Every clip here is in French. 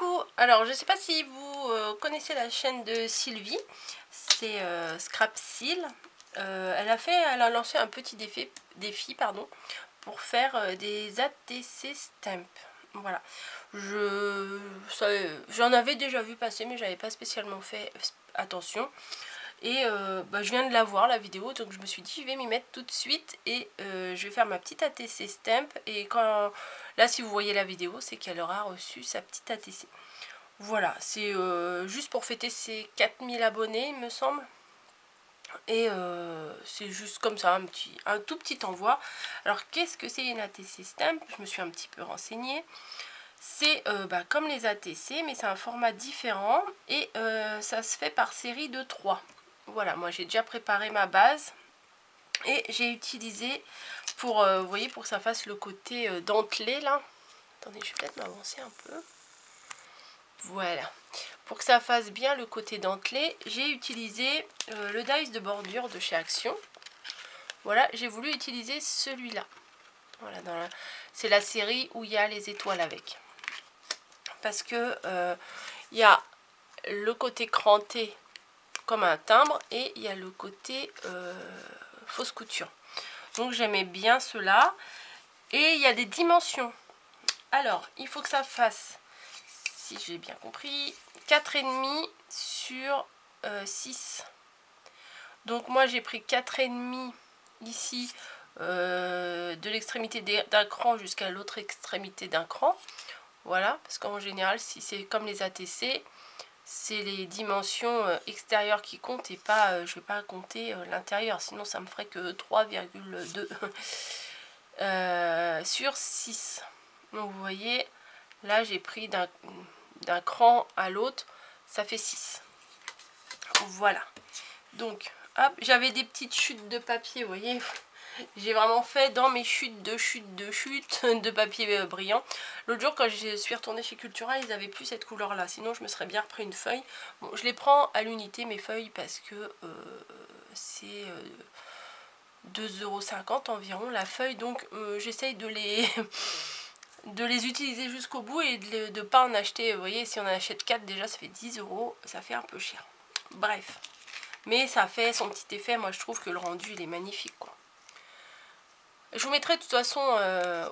Coucou, alors je sais pas si vous connaissez la chaîne de Sylvie, c'est Scrap Seal. Elle a lancé un petit défi pour faire des ATC stamps. Voilà, j'en avais déjà vu passer mais j'avais pas spécialement fait attention. Et je viens de la voir la vidéo, donc je me suis dit je vais m'y mettre tout de suite et je vais faire ma petite ATC stamp. Et là si vous voyez la vidéo, c'est qu'elle aura reçu sa petite ATC. Voilà, c'est juste pour fêter ses 4000 abonnés il me semble. Et c'est juste comme ça, un tout petit envoi. Alors qu'est-ce que c'est une ATC stamp? Je me suis un petit peu renseignée. C'est comme les ATC, mais c'est un format différent et ça se fait par série de 3. Voilà, moi j'ai déjà préparé ma base et j'ai utilisé pour, vous voyez, pour que ça fasse le côté dentelé là. Attendez, je vais peut-être m'avancer un peu. Voilà, pour que ça fasse bien le côté dentelé, j'ai utilisé le dies de bordure de chez Action. Voilà, j'ai voulu utiliser celui-là. Voilà, c'est la série où il y a les étoiles avec. Parce que il y a le côté cranté comme un timbre et il y a le côté fausse couture. Donc j'aimais bien cela. Et il y a des dimensions. Alors, il faut que ça fasse, si j'ai bien compris, 4,5 sur 6. Donc moi j'ai pris 4,5 ici de l'extrémité d'un cran jusqu'à l'autre extrémité d'un cran. Voilà, parce qu'en général, si c'est comme les ATC, c'est les dimensions extérieures qui comptent et pas, je vais pas compter l'intérieur, sinon ça me ferait que 3,2 sur 6. Donc vous voyez, là j'ai pris d'un cran à l'autre, ça fait 6. Voilà, donc hop, j'avais des petites chutes de papier, vous voyez. J'ai vraiment fait dans mes chutes de papier brillant. L'autre jour quand je suis retournée chez Cultura, ils avaient plus cette couleur là, sinon je me serais bien repris une feuille. Bon, je les prends à l'unité mes feuilles parce que c'est 2,50 € environ la feuille, donc j'essaye de les de les utiliser jusqu'au bout et de ne pas en acheter. Vous voyez, si on en achète 4 déjà ça fait 10 €, ça fait un peu cher. Bref, mais ça fait son petit effet. Moi je trouve que le rendu il est magnifique quoi. Je vous mettrai de toute façon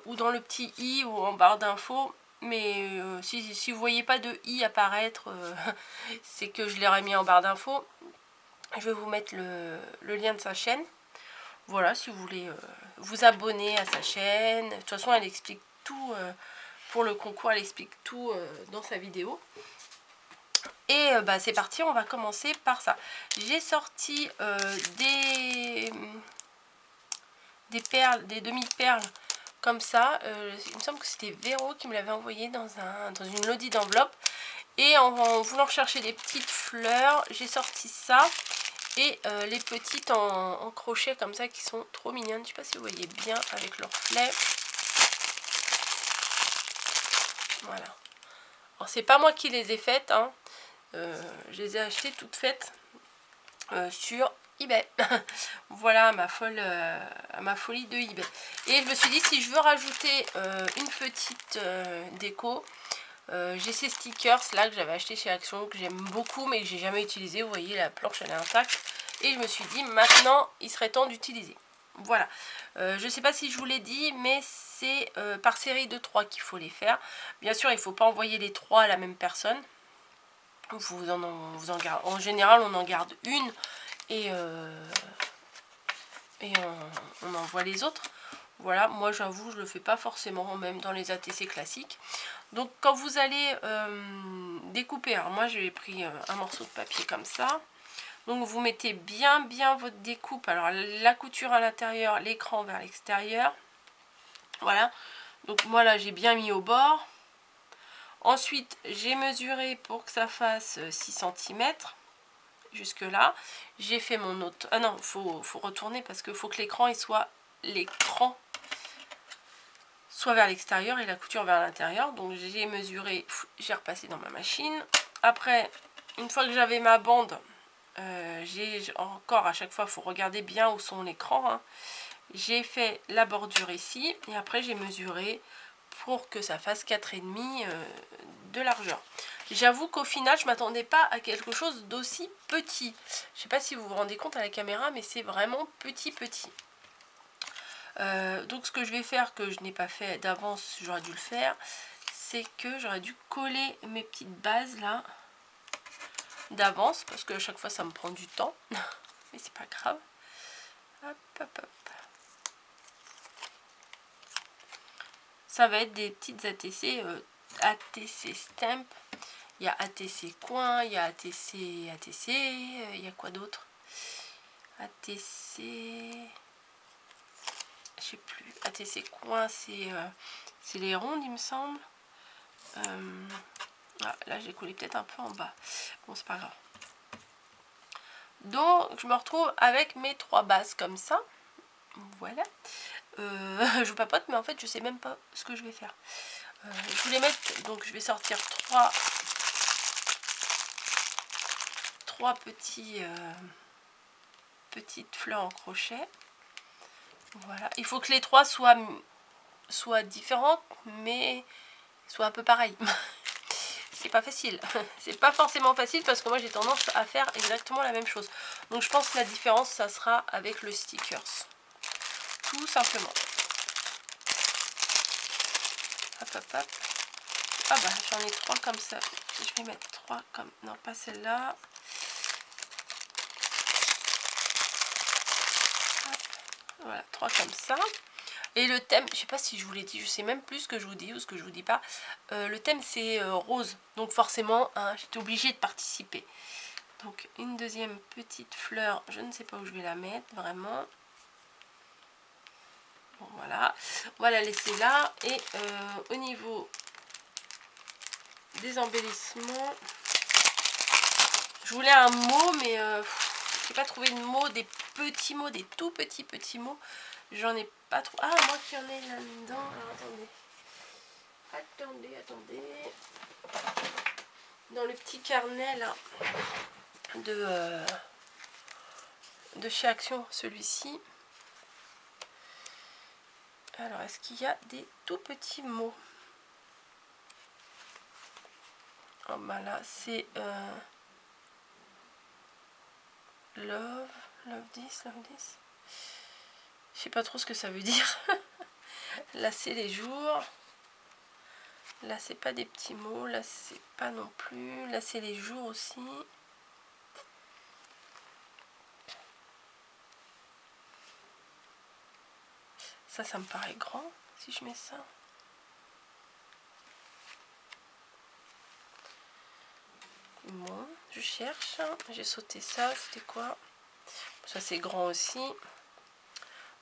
ou dans le petit i ou en barre d'infos, mais si vous voyez pas de i apparaître, c'est que je l'aurais mis en barre d'infos. Je vais vous mettre le lien de sa chaîne. Voilà, si vous voulez vous abonner à sa chaîne. De toute façon elle explique tout pour le concours, elle explique tout dans sa vidéo. Et c'est parti, on va commencer par ça. J'ai sorti des perles, des demi-perles comme ça. Il me semble que c'était Véro qui me l'avait envoyé dans une lodi d'enveloppe. Et en voulant chercher des petites fleurs, j'ai sorti ça. Et les petites en crochet comme ça qui sont trop mignonnes. Je sais pas si vous voyez bien avec leur reflet. Voilà. Alors c'est pas moi qui les ai faites, hein. Je les ai achetées toutes faites sur eBay. Voilà ma folie de eBay. Et je me suis dit, si je veux rajouter une petite déco, j'ai ces stickers là que j'avais acheté chez Action, que j'aime beaucoup mais que j'ai jamais utilisé. Vous voyez, la planche elle est intacte. Et je me suis dit, maintenant il serait temps d'utiliser. Voilà, je sais pas si je vous l'ai dit, mais c'est par série de 3 qu'il faut les faire. Bien sûr, il ne faut pas envoyer les 3 à la même personne. En général, on en garde une et on envoie les autres. Voilà, moi j'avoue, je le fais pas forcément, même dans les ATC classiques. Donc quand vous allez découper, alors moi j'ai pris un morceau de papier comme ça. Donc vous mettez bien votre découpe. Alors la couture à l'intérieur, l'écran vers l'extérieur. Voilà. Donc moi là j'ai bien mis au bord. Ensuite j'ai mesuré pour que ça fasse 6 cm. Jusque là. J'ai fait mon autre. Ah non, faut retourner parce qu'il faut que l'écran soit vers l'extérieur et la couture vers l'intérieur. Donc j'ai mesuré, j'ai repassé dans ma machine. Après, une fois que j'avais ma bande, j'ai encore à chaque fois, il faut regarder bien où sont les crans, hein. J'ai fait la bordure ici et après j'ai mesuré pour que ça fasse 4,5 de largeur. J'avoue qu'au final, je m'attendais pas à quelque chose d'aussi petit. Je sais pas si vous vous rendez compte à la caméra, mais c'est vraiment petit. Donc ce que je vais faire, que je n'ai pas fait d'avance, j'aurais dû le faire, c'est que j'aurais dû coller mes petites bases là d'avance, parce que à chaque fois ça me prend du temps, mais c'est pas grave. Hop, hop, hop. Ça va être des petites ATC, ATC Stamp. Il y a ATC Coin, il y a ATC, il y a quoi d'autre? ATC... Je sais plus. ATC Coin, c'est les rondes, il me semble. Ah, là, j'ai collé peut-être un peu en bas. Bon, c'est pas grave. Donc, je me retrouve avec mes 3 bases comme ça. Voilà. Je vous papote, mais en fait, je sais même pas ce que je vais faire. Je voulais mettre, donc je vais sortir 3 petites fleurs en crochet. Voilà. Il faut que les 3 soient différentes, mais soient un peu pareilles. C'est pas facile. C'est pas forcément facile parce que moi j'ai tendance à faire exactement la même chose. Donc je pense que la différence, ça sera avec le stickers. Tout simplement. Hop, hop, hop. Ah bah j'en ai 3 comme ça. Je vais mettre 3 comme... Non, pas celle-là. Voilà, 3 comme ça. Et le thème, je sais pas si je vous l'ai dit, je sais même plus ce que je vous dis ou ce que je vous dis pas. Le thème c'est rose. Donc forcément, hein, j'étais obligée de participer. Donc une deuxième petite fleur, je ne sais pas où je vais la mettre vraiment. Bon voilà, on va la laisser là. Et au niveau des embellissements, je voulais un mot, mais je n'ai pas trouvé de mot, des petits mots, des tout petits mots. J'en ai pas trop. Ah, moi qui en ai là-dedans. Alors attendez. Dans le petit carnet là de chez Action, celui-ci. Alors, est-ce qu'il y a des tout petits mots? Oh bah là, c'est love this. Je sais pas trop ce que ça veut dire. Là, c'est les jours. Là, c'est pas des petits mots. Là, c'est pas non plus. Là, c'est les jours aussi. Ça me paraît grand, si je mets ça. Bon, je cherche. J'ai sauté ça. C'était quoi? Ça, c'est grand aussi.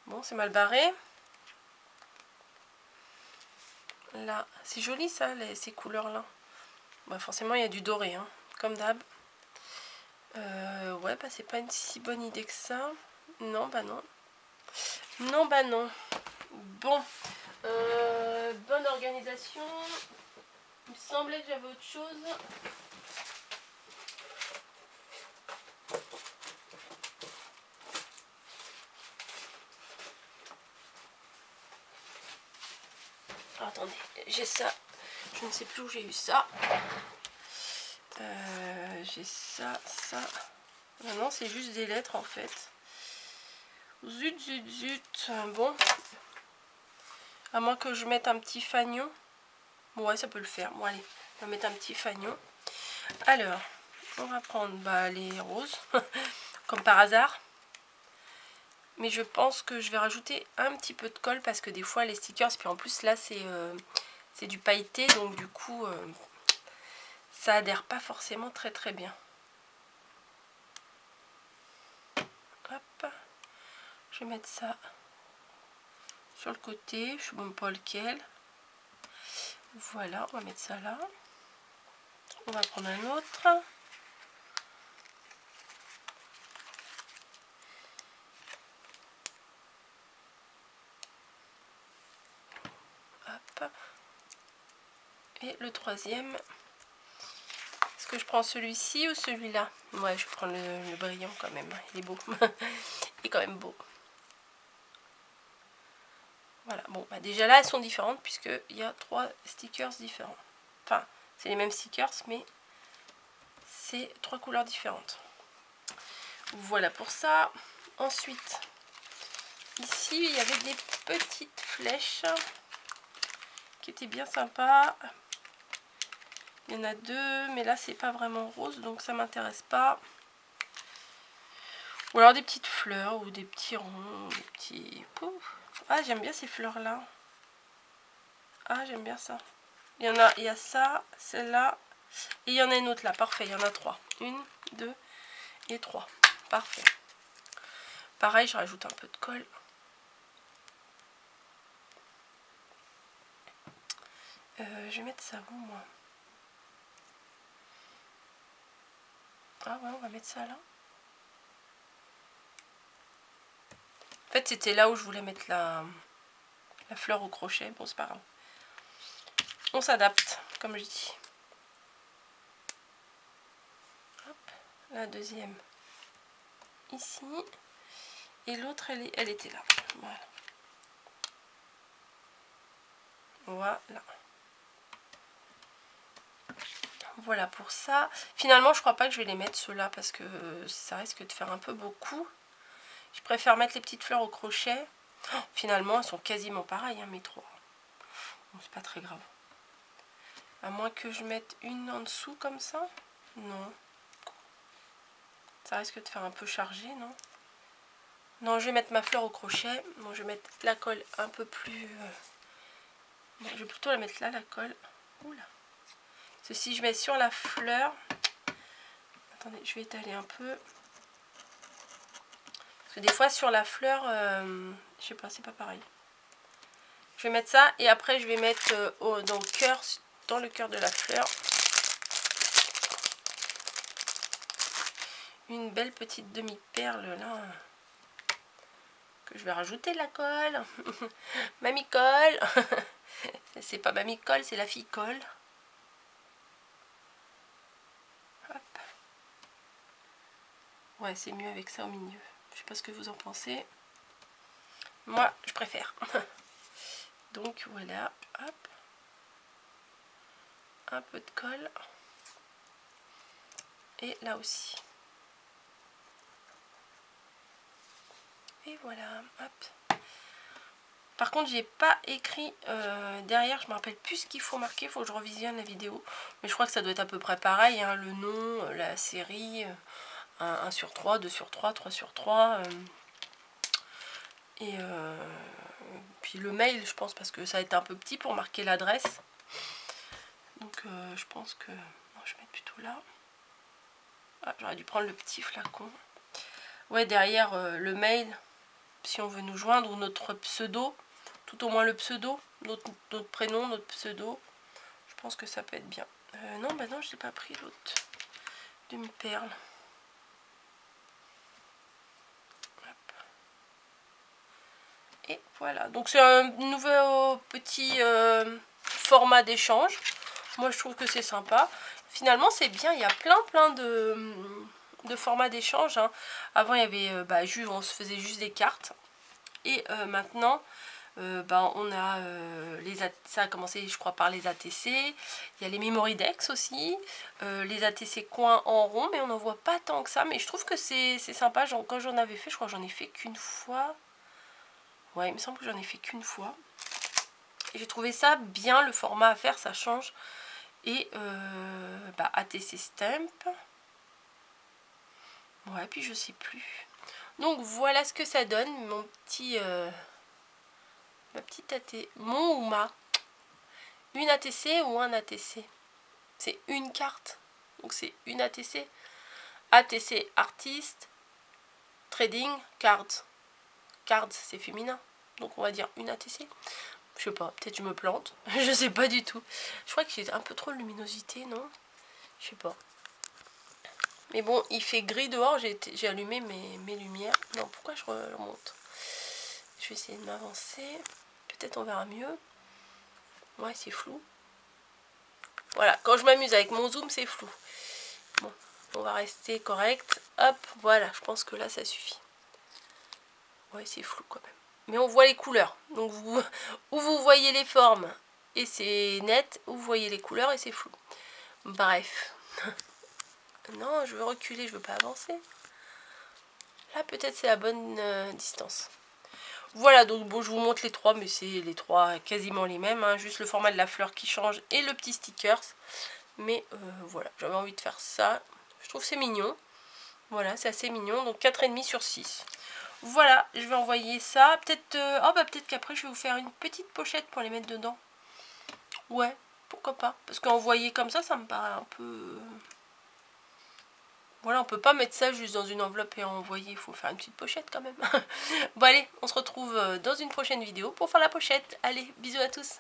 Bon, c'est mal barré. Là, c'est joli ça, ces couleurs-là. Bah, forcément, il y a du doré, hein, comme d'hab. Ouais, bah, c'est pas une si bonne idée que ça. Non, bah non. Non, bah non. Bon. Bonne organisation. Il me semblait que j'avais autre chose. Oh, attendez, j'ai ça. Je ne sais plus où j'ai eu ça. J'ai ça. Ah non, c'est juste des lettres en fait. Zut. Bon. À moins que je mette un petit fanion. Bon, ouais, ça peut le faire. Bon, allez, on va mettre un petit fanion. Alors, on va prendre les roses, comme par hasard. Mais je pense que je vais rajouter un petit peu de colle parce que des fois les stickers, puis en plus là c'est du pailleté, donc du coup ça adhère pas forcément très bien. Hop, je vais mettre ça sur le côté, je sais même pas lequel. Voilà, on va mettre ça là. On va prendre un autre. Hop. Et le troisième. Est-ce que je prends celui-ci ou celui-là? Ouais, je prends le brillant quand même. Il est beau. Il est quand même beau. Voilà, bon, bah déjà là, elles sont différentes puisqu'il y a 3 stickers différents. Enfin, C'est les mêmes stickers, mais c'est 3 couleurs différentes. Voilà pour ça. Ensuite, ici, il y avait des petites flèches qui étaient bien sympas. Il y en a 2, mais là, c'est pas vraiment rose, donc ça m'intéresse pas. Ou alors des petites fleurs, ou des petits ronds, des petits... Pouf. Ah, j'aime bien ces fleurs-là. Ah, j'aime bien ça. Il y a ça, celle-là, et il y en a une autre là. Parfait, il y en a 3. 1, 2 et 3. Parfait. Pareil, je rajoute un peu de colle. Je vais mettre ça où, moi? Ah ouais, on va mettre ça là. En fait, c'était là où je voulais mettre la fleur au crochet. Bon, c'est pas grave. On s'adapte, comme je dis. Hop, la deuxième ici. Et l'autre, elle était là. Voilà. Voilà. Voilà pour ça. Finalement, je crois pas que je vais les mettre ceux-là parce que ça risque de faire un peu beaucoup. Je préfère mettre les petites fleurs au crochet. Oh, finalement, elles sont quasiment pareilles, hein, mes 3. Bon, c'est pas très grave. À moins que je mette une en dessous comme ça. Non. Ça risque de faire un peu chargé, non? Non, je vais mettre ma fleur au crochet. Bon, je vais mettre la colle un peu plus... Bon, je vais plutôt la mettre là, la colle. Oula. Ceci, je mets sur la fleur. Attendez, je vais étaler un peu. Parce que des fois, sur la fleur, je sais pas, c'est pas pareil. Je vais mettre ça et après, je vais mettre dans le cœur de la fleur, une belle petite demi-perle là. Que je vais rajouter de la colle. Mamie colle. C'est pas mamie colle, c'est la fille colle. Hop. Ouais, c'est mieux avec ça au milieu. Je sais pas ce que vous en pensez. Moi, je préfère. Donc voilà, hop. Un peu de colle. Et là aussi. Et voilà, hop. Par contre, j'ai pas écrit derrière, je me rappelle plus ce qu'il faut marquer, il faut que je revisionne la vidéo. Mais je crois que ça doit être à peu près pareil, hein, le nom, la série, 1 sur 3, 2 sur 3, 3 sur 3. Et puis le mail, je pense, parce que ça a été un peu petit pour marquer l'adresse. Donc je pense que... Non, je vais mettre plutôt là. Ah, j'aurais dû prendre le petit flacon. Ouais, derrière le mail, si on veut nous joindre, ou notre pseudo, tout au moins le pseudo, notre prénom, notre pseudo. Je pense que ça peut être bien. Non, bah non, je n'ai pas pris l'autre demi-perle. Et voilà, donc c'est un nouveau petit format d'échange. Moi je trouve que c'est sympa. Finalement c'est bien, il y a plein de formats d'échange, hein. Avant il y avait, on se faisait juste des cartes. Et maintenant, on a ça a commencé je crois par les ATC. Il y a les Memory Dex aussi. Les ATC coins en rond, mais on n'en voit pas tant que ça. Mais je trouve que c'est sympa. Quand j'en avais fait, je crois que j'en ai fait qu'une fois. Ouais, il me semble que j'en ai fait qu'une fois. Et j'ai trouvé ça bien, le format à faire, ça change. Et ATC Stamp. Ouais, puis je sais plus. Donc voilà ce que ça donne, mon petit... ma petite ATC. Mon ou ma. Une ATC ou un ATC. C'est une carte. Donc c'est une ATC. ATC Artist. Trading Cards. Cards, c'est féminin. Donc on va dire une ATC. Je sais pas, peut-être je me plante. Je sais pas du tout. Je crois que j'ai un peu trop de luminosité, non? Je sais pas. Mais bon, il fait gris dehors. J'ai allumé mes lumières. Non, pourquoi je remonte? Je vais essayer de m'avancer. Peut-être on verra mieux. Ouais, c'est flou. Voilà, quand je m'amuse avec mon zoom, c'est flou. Bon, on va rester correct. Hop, voilà, je pense que là, ça suffit. Ouais, c'est flou quand même. Mais on voit les couleurs. Donc, où vous voyez les formes et c'est net, ou vous voyez les couleurs et c'est flou. Bref. Non, je veux reculer, je veux pas avancer. Là, peut-être c'est la bonne distance. Voilà, donc bon, je vous montre les trois, mais c'est les trois quasiment les mêmes, hein, juste le format de la fleur qui change et le petit stickers. Mais voilà, j'avais envie de faire ça. Je trouve c'est mignon. Voilà, c'est assez mignon, donc 4,5 sur 6. Voilà, je vais envoyer ça. Peut-être peut-être qu'après je vais vous faire une petite pochette pour les mettre dedans. Ouais, pourquoi pas. Parce qu'envoyer comme ça me paraît un peu... Voilà, on peut pas mettre ça juste dans une enveloppe et envoyer, il faut faire une petite pochette quand même. Bon allez, on se retrouve dans une prochaine vidéo pour faire la pochette. Allez, bisous à tous.